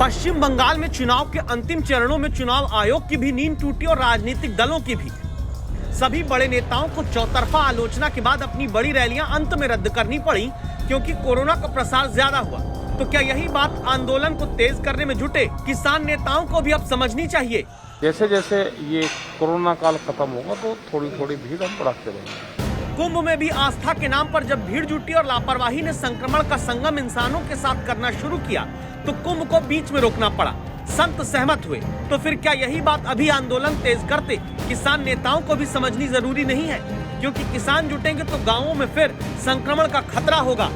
पश्चिम बंगाल में चुनाव के अंतिम चरणों में चुनाव आयोग की भी नींद टूटी और राजनीतिक दलों की भी। सभी बड़े नेताओं को चौतरफा आलोचना के बाद अपनी बड़ी रैलियां अंत में रद्द करनी पड़ी क्योंकि कोरोना का प्रसार ज्यादा हुआ। तो क्या यही बात आंदोलन को तेज करने में जुटे किसान नेताओं को भी अब समझनी चाहिए? जैसे जैसे ये कोरोना काल खत्म होगा तो थोड़ी थोड़ी भीड़ हम बढ़ाते रहेंगे। कुंभ में भी आस्था के नाम पर जब भीड़ जुटी और लापरवाही ने संक्रमण का संगम इंसानों के साथ करना शुरू किया तो कुंभ को बीच में रोकना पड़ा। संत सहमत हुए तो फिर क्या यही बात अभी आंदोलन तेज करते किसान नेताओं को भी समझनी जरूरी नहीं है? क्योंकि किसान जुटेंगे तो गाँवों में फिर संक्रमण का खतरा होगा।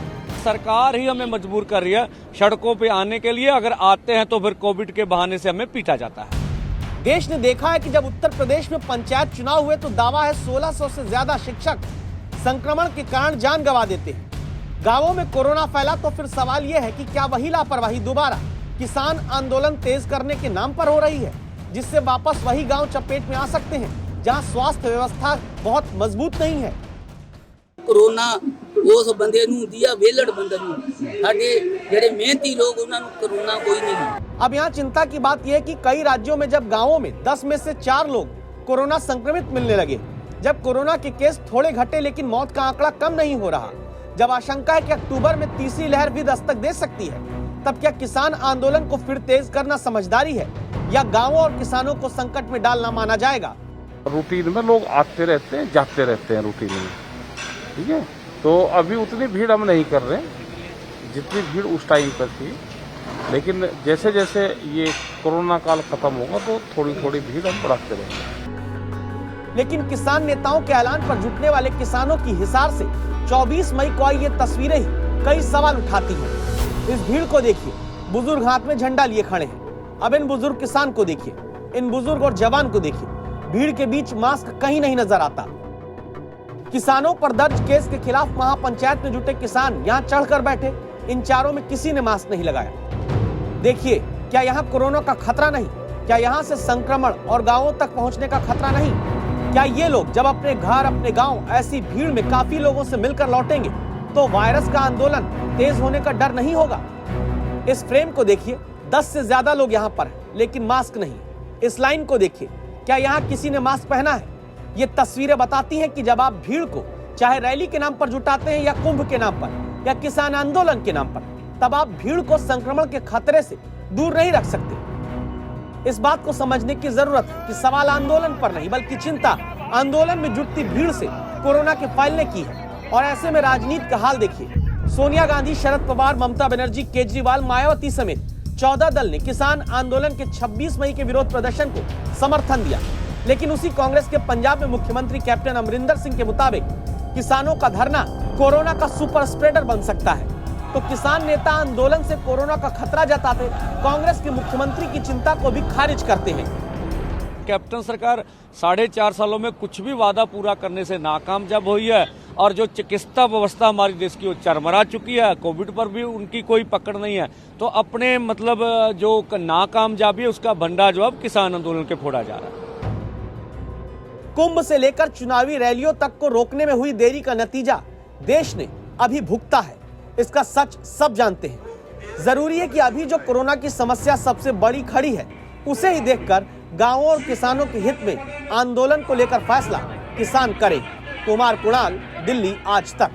सरकार ही हमें मजबूर कर रही है सड़कों पे आने के लिए। अगर आते हैं तो फिर कोविड के बहाने से हमें पीटा जाता है। देश ने देखा है कि जब उत्तर प्रदेश में पंचायत चुनाव हुए तो दावा है 1600 से ज्यादा शिक्षक संक्रमण के कारण जान गंवा देते हैं। गांवों में कोरोना फैला तो फिर सवाल यह है कि क्या वही लापरवाही दोबारा किसान आंदोलन तेज करने के नाम पर हो रही है, जिससे वापस वही गांव चपेट में आ सकते हैं जहां स्वास्थ्य व्यवस्था बहुत मजबूत नहीं है। कोरोना उस बंदे नूं दिया वेलड़ बंदे नूं, साडे जेड़े मेहनती लोग उन्हां नूं कोरोना कोई नहीं। अब यहाँ चिंता की बात यह है कि कई राज्यों में जब गांवों में 10 में से 4 लोग कोरोना संक्रमित मिलने लगे, जब कोरोना के केस थोड़े घटे लेकिन मौत का आंकड़ा कम नहीं हो रहा, जब आशंका है कि अक्टूबर में तीसरी लहर भी दस्तक दे सकती है, तब क्या किसान आंदोलन को फिर तेज करना समझदारी है या गांवों और किसानों को संकट में डालना माना जाएगा? रूटीन में लोग आते रहते हैं, जाते रहते हैं रूटीन में, ठीक है। तो अभी उतनी भीड़ हम नहीं कर रहे जितनी भीड़ उस टाइम पर थी, लेकिन जैसे जैसे ये कोरोना काल खत्म होगा तो थोड़ी थोड़ी भीड़ हम बढ़ाते रहेंगे। लेकिन किसान नेताओं के ऐलान पर जुटने वाले किसानों की हिसार से 24 मई को आई ये तस्वीरें ही कई सवाल उठाती हैं। इस भीड़ को देखिए, बुजुर्ग हाथ में झंडा लिए खड़े हैं। अब इन बुजुर्ग किसान को देखिए, इन बुजुर्ग और जवान को देखिए, भीड़ के बीच मास्क कहीं नहीं नजर आता। किसानों पर दर्ज केस के खिलाफ महापंचायत में जुटे किसान यहाँ चढ़कर बैठे, इन चारों में किसी ने मास्क नहीं लगाया। देखिए, क्या यहाँ कोरोना का खतरा नहीं? क्या यहाँ से संक्रमण और गांवों तक पहुंचने का खतरा नहीं? क्या ये लोग जब अपने घर, अपने गांव ऐसी भीड़ में काफी लोगों से मिलकर लौटेंगे तो वायरस का आंदोलन तेज होने का डर नहीं होगा? इस फ्रेम को देखिए, 10 से ज्यादा लोग यहाँ पर हैं, लेकिन मास्क नहीं। इस लाइन को देखिए, क्या यहाँ किसी ने मास्क पहना है? ये तस्वीरें बताती हैं कि जब आप भीड़ को चाहे रैली के नाम पर जुटाते हैं या कुंभ के नाम पर या किसान आंदोलन के नाम पर, तब आप भीड़ को संक्रमण के खतरे से दूर नहीं रख सकते। इस बात को समझने की जरूरत है कि सवाल आंदोलन पर नहीं बल्कि चिंता आंदोलन में जुटती भीड़ से कोरोना के फैलने की है। और ऐसे में राजनीति का हाल देखिए, सोनिया गांधी, शरद पवार, ममता बनर्जी, केजरीवाल, मायावती समेत 14 दल ने किसान आंदोलन के 26 मई के विरोध प्रदर्शन को समर्थन दिया। लेकिन उसी कांग्रेस के पंजाब में मुख्यमंत्री कैप्टन अमरिंदर सिंह के मुताबिक किसानों का धरना कोरोना का सुपर स्प्रेडर बन सकता है। तो किसान नेता आंदोलन से कोरोना का खतरा जताते कांग्रेस के मुख्यमंत्री की चिंता को भी खारिज करते हैं। कैप्टन सरकार 4.5 सालों में कुछ भी वादा पूरा करने से नाकाम जब हुई है और जो चिकित्सा व्यवस्था हमारी देश की वो चरमरा चुकी है, कोविड पर भी उनकी कोई पकड़ नहीं है, तो अपने मतलब जो नाकामयाबी है उसका भंडा जो अब किसान आंदोलन के फोड़ा जा रहा है। कुंभ से लेकर चुनावी रैलियों तक को रोकने में हुई देरी का नतीजा देश ने अभी भुगता है। इसका सच सब जानते हैं। जरूरी है कि अभी जो कोरोना की समस्या सबसे बड़ी खड़ी है, उसे ही देखकर गांवों और किसानों के हित में आंदोलन को लेकर फैसला किसान करें। कुमार कुणाल, दिल्ली आज तक।